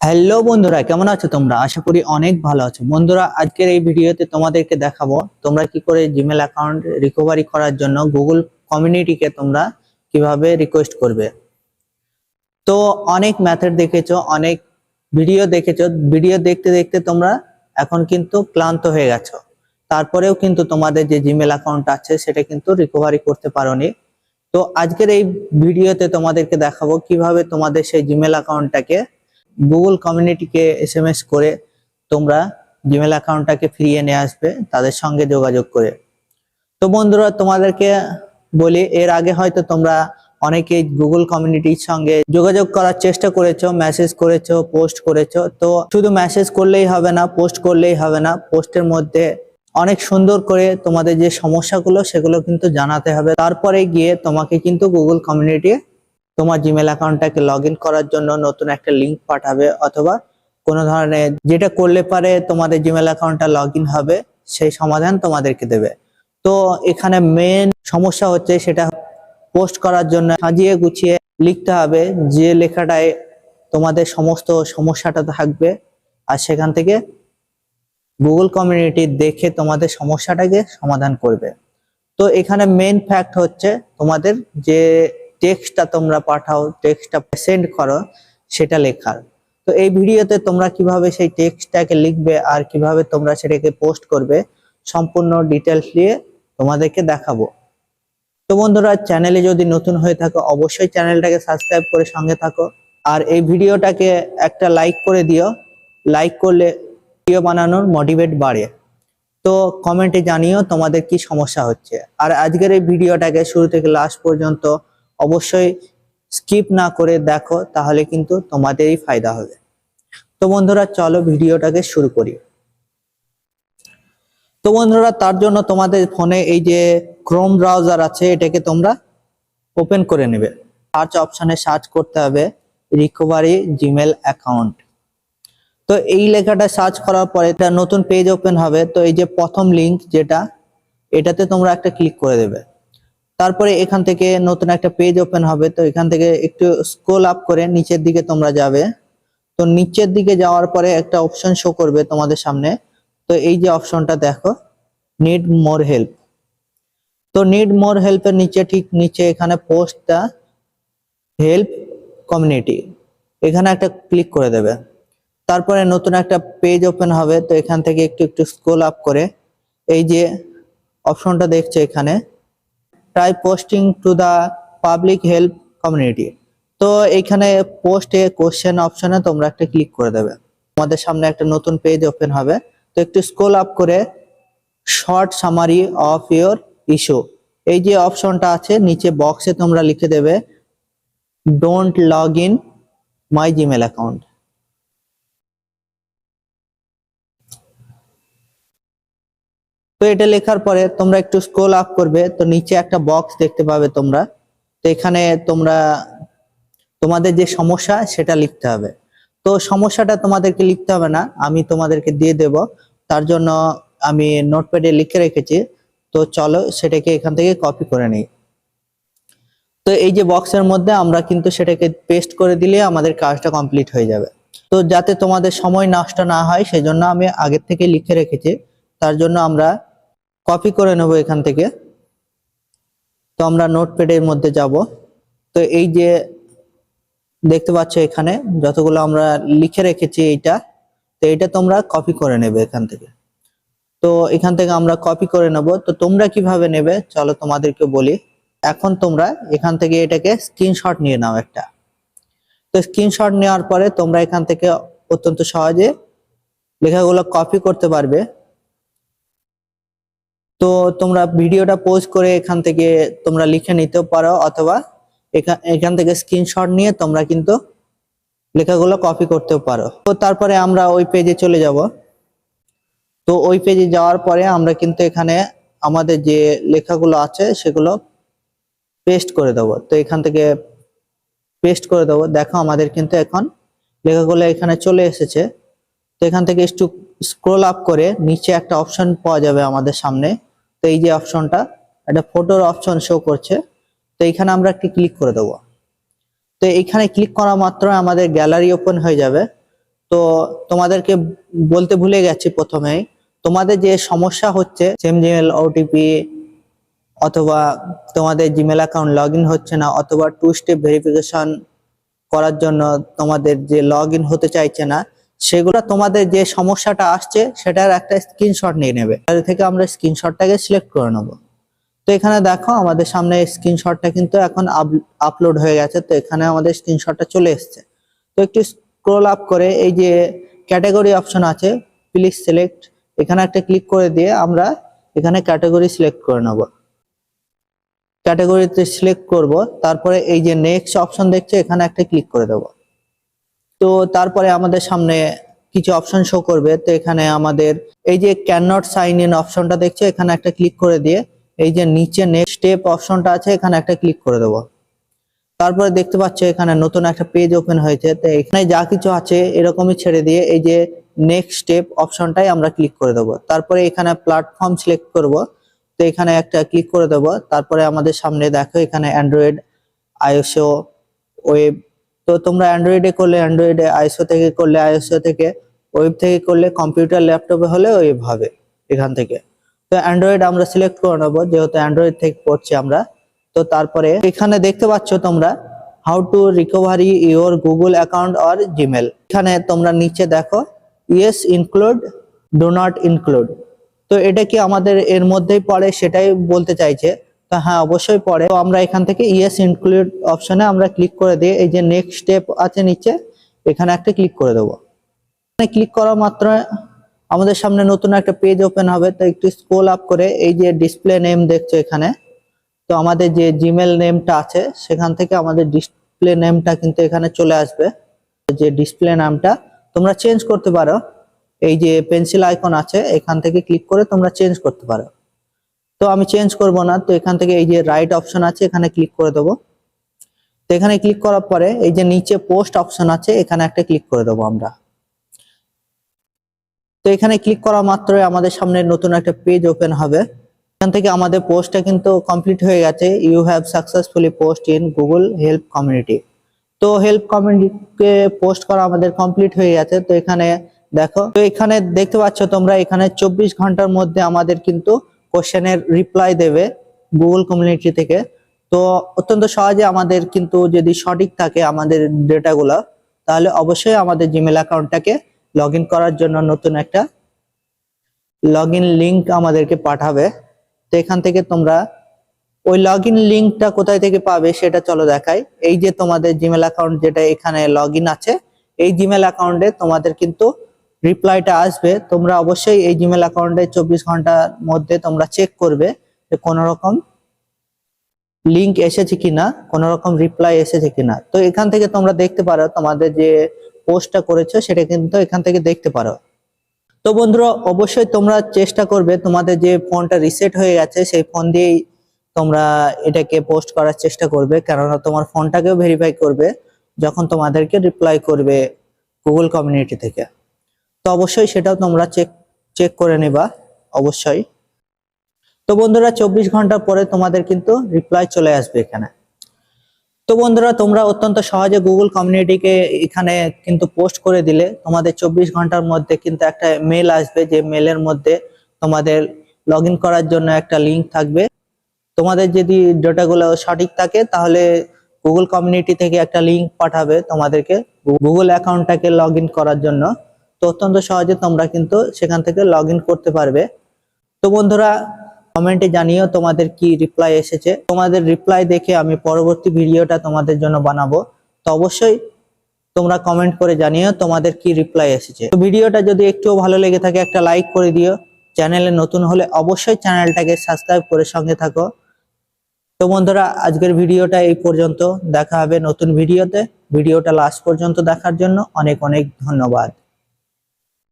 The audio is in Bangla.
হ্যালো বন্ধুরা, কেমন আছো তোমরা? আশা করি অনেক ভালো আছো। বন্ধুরা, আজকের এই ভিডিওতে তোমাদেরকে দেখাবো তোমরা কি করে জিমেল অ্যাকাউন্ট রিকভারি করার জন্য গুগল কমিউনিটিকে তোমরা কিভাবে রিকোয়েস্ট করবে। তো অনেক মেথড দেখেছো, অনেক ভিডিও দেখেছো, ভিডিও দেখতে দেখতে তোমরা এখন কিন্তু ক্লান্ত হয়ে গেছো। তারপরেও কিন্তু তোমাদের যে জিমেল অ্যাকাউন্ট আছে সেটা কিন্তু রিকভারি করতে পারোনি। তো আজকের এই ভিডিওতে তোমাদেরকে দেখাবো কিভাবে তোমাদের সেই জিমেল অ্যাকাউন্টটাকে গুগল কমিউনিটিকে এসএমএস করে তোমরা জিমেল অ্যাকাউন্টটাকে ফিরিয়ে নিয়ে আসবে তাদের সঙ্গে যোগাযোগ করে। তো বন্ধুরা, তোমাদেরকে বলি, এর আগে হয়তো তোমরা অনেকেই গুগল কমিউনিটির সঙ্গে যোগাযোগ করার চেষ্টা করেছো, মেসেজ করেছো, পোস্ট করেছো। তো শুধু মেসেজ করলেই হবে না, পোস্ট করলেই হবে না, পোস্টের মধ্যে অনেক সুন্দর করে তোমাদের যে সমস্যাগুলো সেগুলো কিন্তু জানাতে হবে। তারপরে গিয়ে তোমাকে কিন্তু গুগল কমিউনিটি তোমার জিমেল অ্যাকাউন্টটাকে লগ ইন করার জন্য নতুন একটা লিঙ্ক পাঠাবে, অথবা কোনো ধরনের যেটা করলে পারে তোমাদের জিমেল অ্যাকাউন্টটা লগ ইন হবে সেই সমাধান তোমাদেরকে দেবে। তো এখানে মেন সমস্যা হচ্ছে সেটা পোস্ট করার জন্য সাজিয়ে গুছিয়ে লিখতে হবে, যে লেখাটায় তোমাদের সমস্ত সমস্যাটা থাকবে, আর সেখান থেকে গুগল কমিউনিটি দেখে তোমাদের সমস্যাটাকে সমাধান করবে। তো এখানে মেন ফ্যাক্ট হচ্ছে তোমাদের যে টেক্সটটা তোমরা পাঠাও, টেক্সটটা সেন্ড করো, সেটা লেখার। তো এই ভিডিওতে তোমরা কিভাবে সেই টেক্সটটাকে লিখবে আর কিভাবে তোমরা সেটাকে পোস্ট করবে সম্পূর্ণ ডিটেলস দিয়ে তোমাদেরকে দেখাবো। তো বন্ধুরা, চ্যানেলে যদি নতুন হয়ে থাকো অবশ্যই চ্যানেলটাকে সাবস্ক্রাইব করে সঙ্গে থাকো, আর এই ভিডিওটাকে একটা লাইক করে দিও। লাইক করলে ভিডিও বানানোর মোটিভেট বাড়ে। তো কমেন্টে জানিও তোমাদের কি সমস্যা হচ্ছে। আর আজকের এই ভিডিওটাকে শুরু থেকে লাস্ট পর্যন্ত অবশ্যই স্কিপ না করে দেখো, তাহলে কিন্তু তোমাদেরই ফায়দা হবে। তো বন্ধুরা, চলো ভিডিওটাকে শুরু করি। তো বন্ধুরা, তার জন্য তোমাদের ফোনে এই যে ক্রোম ব্রাউজার আছে এটাকে তোমরা ওপেন করে নেবে। সার্চ অপশনে সার্চ করতে হবে রিকভারি জিমেল অ্যাকাউন্ট। তো এই লেখাটা সার্চ করার পরে একটা নতুন পেজ ওপেন হবে। তো এই যে প্রথম লিংক যেটা, এটাতে তোমরা একটা ক্লিক করে দেবে। তারপরে এখান থেকে নতুন একটা পেজ ওপেন হবে। তো এখান থেকে একটু স্ক্রল আপ করে নিচের দিকে তোমরা যাবে। তো নিচের দিকে যাওয়ার পরে একটা অপশন শো করবে তোমাদের সামনে। তো এই যে অপশনটা দেখো, নিড মোর হেল্প। তো নিড মোর হেল্পের নিচে, ঠিক নিচে এখানে পোস্ট দা হেল্প কমিউনিটি, এখানে একটা ক্লিক করে দেবে। তারপরে নতুন একটা পেজ ওপেন হবে। তো এখান থেকে একটু একটু স্ক্রল আপ করে এই যে অপশনটা দেখছো এখানে, try posting to the public help community. তো এখানে পোস্টে কোশ্চেন অপশনে তোমরা একটা ক্লিক করে দেবে। তোমাদের সামনে একটা নতুন পেজ ওপেন হবে। তো একটু স্ক্রল আপ করে short summary of your issue, এই যে অপশনটা আছে নিচে বক্সে তোমরা লিখে দেবে don't log in my Gmail account. তো এটা লেখার পরে তোমরা একটু স্ক্রল আপ করবে। তো নিচে একটা বক্স দেখতে পাবে তোমরা। তো এখানে তোমরা তোমাদের যে সমস্যা সেটা লিখতে হবে। তো সমস্যাটা তোমাদেরকে লিখতে হবে না, আমি তোমাদেরকে দিয়ে দেব। তার জন্য আমি নোটপ্যাডে লিখে রেখেছি। তো চলো সেটাকে এখান থেকে কপি করে নিই। তো এই যে বক্সের মধ্যে আমরা কিন্তু সেটাকে পেস্ট করে দিলে আমাদের কাজটা কমপ্লিট হয়ে যাবে। তো যাতে তোমাদের সময় নষ্ট না হয় সেজন্য আমি আগের থেকে লিখে রেখেছি। তার জন্য আমরা কপি করে নেব এখান থেকে। তো আমরা নোটপ্যাডের মধ্যে যাব। তো এই যে দেখতে পাচ্ছ এখানে যতগুলো আমরা লিখে রেখেছি এইটা, তো এটা তোমরা কপি করে নেবে এখান থেকে। তো এখান থেকে আমরা কপি করে নেব। তো তোমরা কিভাবে নেবে চলো তোমাদেরকে বলি। এখন তোমরা এখান থেকে এটাকে স্ক্রিনশট নিয়ে নাও একটা। তো স্ক্রিনশট নেওয়ার পরে তোমরা এখান থেকে অত্যন্ত সহজে লেখাগুলো কপি করতে পারবে। তো তোমরা ভিডিওটা পজ করে এখান থেকে তোমরা লিখে নিতে পারো, অথবা এখান থেকে স্ক্রিনশট নিয়ে তোমরা কিন্তু লেখাগুলো কপি করতেও পারো। তো তারপরে আমরা ওই পেজে চলে যাব। তো ওই পেজে যাওয়ার পরে আমরা কিন্তু এখানে আমাদের যে লেখাগুলো আছে সেগুলো পেস্ট করে দেবো। তো এখান থেকে পেস্ট করে দেবো। দেখো আমাদের কিন্তু এখন লেখাগুলো এখানে চলে এসেছে। তো এখান থেকে একটু স্ক্রল আপ করে নিচে একটা অপশন পাওয়া যাবে আমাদের সামনে। তো এই যে অপশনটা, একটা ফটোর অপশন শো করছে। তো এখানে আমরা একটি ক্লিক করে দেবো। তো এখানে ক্লিক করা মাত্র আমাদের গ্যালারি ওপেন হয়ে যাবে। তো তোমাদেরকে বলতে ভুলে গেছি প্রথমেই, তোমাদের যে সমস্যা হচ্ছে সেম জিমেল ওটিপি অথবা তোমাদের জিমেল অ্যাকাউন্ট লগ ইন হচ্ছে না, অথবা 2 স্টেপ ভেরিফিকেশন করার জন্য তোমাদের যে লগ ইন হতে চাইছে না, সেগুলো তোমাদের যে সমস্যাটা আসছে সেটার একটা স্ক্রিনশট নিয়ে নেবে। তার থেকে আমরা স্ক্রিনশটটাকে সিলেক্ট করে নেব। তো এখানে দেখো আমাদের সামনে স্ক্রিনশটটা কিন্তু এখন আপলোড হয়ে গেছে। তো এখানে আমাদের স্ক্রিনশটটা চলে এসেছে। তো একটু স্ক্রল আপ করে এই যে ক্যাটাগরি অপশন আছে, প্লিজ সিলেক্ট, এখানে একটা ক্লিক করে দিয়ে আমরা এখানে ক্যাটাগরি সিলেক্ট করে নেব। ক্যাটাগরিতে সিলেক্ট করব, তারপরে এই যে নেক্সট অপশন দেখছে এখানে একটা ক্লিক করে দেব। তো তারপরে আমাদের সামনে কিছু অপশন শো করবে। তো এখানে আমাদের এই যে ক্যান নট সাইন ইন অপশনটা দেখছে এখানে একটা ক্লিক করে দিয়ে এই যে নিচে নেক্সট স্টেপ অপশনটা আছে এখানে একটা ক্লিক করে দেব। তারপরে দেখতে পাচ্ছ এখানে নতুন একটা পেজ ওপেন হয়েছে। তো এখানে যা কিছু আছে এরকমই ছেড়ে দিয়ে এই যে নেক্সট স্টেপ অপশনটাই আমরা ক্লিক করে দেব। তারপরে এখানে প্ল্যাটফর্ম সিলেক্ট করব। তো এখানে একটা ক্লিক করে দেব। তারপরে আমাদের সামনে দেখো এখানে অ্যান্ড্রয়েড, আইওএসও, ওয়েব। তো তোমরা অ্যান্ড্রয়েডে করলে অ্যান্ড্রয়েডে, আইওএসও থেকে করলে আইওএসও থেকে, ওয়েব থেকে করলে কম্পিউটার ল্যাপটপে হলে ওয়েব হবে এখান থেকে। তো অ্যান্ড্রয়েড আমরা সিলেক্ট করে নেবো যেহেতু অ্যান্ড্রয়েড থেকে করছি আমরা। তো তারপরে এখানে দেখতে পাচ্ছ তোমরা how to recovery your Google account or Gmail. এখানে তোমরা নিচে দেখো yes include, do not include. তো এটা কি আমাদের এর মধ্যেই পড়ে সেটাই বলতে চাইছে। তো হ্যাঁ অবশ্যই পড়ে। তো আমরা এখান থেকে ইয়েস ইনক্লুড অপশনে আমরা ক্লিক করে দিয়ে এই যে নেক্সট স্টেপ আছে নিচে এখানে একটা ক্লিক করে দেবো। ক্লিক করা মাত্র আমাদের সামনে নতুন একটা পেজ ওপেন হবে। তো একটু স্ক্রল আপ করে এই যে ডিসপ্লে নেম দেখছো এখানে, তো আমাদের যে জিমেল নেমটা আছে সেখান থেকে আমাদের ডিসপ্লে নেমটা কিন্তু এখানে চলে আসবে। যে ডিসপ্লে নামটা তোমরা চেঞ্জ করতে পারো, এই যে পেন্সিল আইকন আছে এখান থেকে ক্লিক করে তোমরা চেঞ্জ করতে পারো। তো আমি চেঞ্জ করব না, তো এখান থেকে এই যে রাইট অপশন আছে এখানে ক্লিক করে দেবো। তো এখানে ক্লিক করার পরে এই যে নিচে পোস্ট অপশন আছে এখানে একটা ক্লিক করে দেবো আমরা। তো এখানে ক্লিক করা মাত্রই আমাদের সামনে নতুন একটা পেজ ওপেন হবে। এখান থেকে আমাদের পোস্টটা কিন্তু কমপ্লিট হয়ে গেছে। You have successfully post in Google help community. তো হেল্প কমিউনিটিকে পোস্ট করা আমাদের কমপ্লিট হয়ে গেছে। তো এখানে দেখো, তো এখানে দেখতে পাচ্ছ তোমরা এখানে 24 ঘন্টার মধ্যে আমাদের কিন্তু কোশ্চেনের রিপ্লাই দেবে গুগল কমিউনিটি থেকে। তো অত্যন্ত সহজে আমাদের কিন্তু যদি সঠিক থাকে আমাদের ডেটাগুলো, তাহলে অবশ্যই আমাদের জিমেল অ্যাকাউন্টটাকে লগ ইন করার জন্য নতুন একটা লগ ইন লিঙ্ক আমাদেরকে পাঠাবে। তো এখান থেকে তোমরা ওই লগ ইন লিঙ্কটা কোথায় থেকে পাবে সেটা চলো দেখাই। এই যে তোমাদের জিমেল অ্যাকাউন্ট যেটা এখানে লগ ইন আছে, এই জিমেল অ্যাকাউন্টে তোমাদের কিন্তু রিপ্লাইটা আসবে। তোমরা অবশ্যই এই জিমেল অ্যাকাউন্টে 24 ঘন্টার মধ্যে তোমরা চেক করবে যে কোনো রকম লিঙ্ক এসেছে কিনা, কোনো রকম রিপ্লাই এসেছে কিনা। তো এখান থেকে তোমরা দেখতে পারো তোমাদের যে পোস্টটা করেছো সেটা কিন্তু এখান থেকে দেখতে পারো। তো বন্ধুরা অবশ্যই তোমরা চেষ্টা করবে তোমাদের যে ফোনটা রিসেট হয়ে গেছে সেই ফোন দিয়েই তোমরা এটাকে পোস্ট করার চেষ্টা করবে, কেননা তোমার ফোনটাকেও ভেরিফাই করবে যখন তোমাদেরকে রিপ্লাই করবে গুগল কমিউনিটি থেকে। তো অবশ্যই সেটাও তোমরা চেক করে নেবা অবশ্যই। তো বন্ধুরা 24 ঘন্টা পরে তোমাদের কিন্তু রিপ্লাই চলে আসবে এখানে। তো বন্ধুরা তোমরা অত্যন্ত সহজে গুগল কমিউনিটিকে এখানে কিন্তু পোস্ট করে দিলে তোমাদের 24 ঘন্টার মধ্যে কিন্তু একটা মেল আসবে, যে মেলের মধ্যে তোমাদের লগ ইন করার জন্য একটা লিঙ্ক থাকবে। তোমাদের যদি ডেটাগুলো সঠিক থাকে তাহলে গুগল কমিউনিটি থেকে একটা লিঙ্ক পাঠাবে তোমাদেরকে গুগল অ্যাকাউন্টটাকে লগ ইন করার জন্য। তো অত্যন্ত সহজে তোমরা কিন্তু সেখান থেকে লগ ইন করতে পারবে। তো বন্ধুরা কমেন্টে জানিও তোমাদের কি রিপ্লাই এসেছে। তোমাদের রিপ্লাই দেখে আমি পরবর্তী ভিডিওটা তোমাদের জন্য বানাবো। তো অবশ্যই তোমরা কমেন্ট করে জানিও তোমাদের কি রিপ্লাই এসেছে। তো ভিডিওটা যদি একটুও ভালো লেগে থাকে একটা লাইক করে দিও। চ্যানেলে নতুন হলে অবশ্যই চ্যানেলটাকে সাবস্ক্রাইব করে সঙ্গে থাকো। তো বন্ধুরা আজকের ভিডিওটা এই পর্যন্ত, দেখা হবে নতুন ভিডিওতে। ভিডিওটা লাস্ট পর্যন্ত দেখার জন্য অনেক অনেক ধন্যবাদ।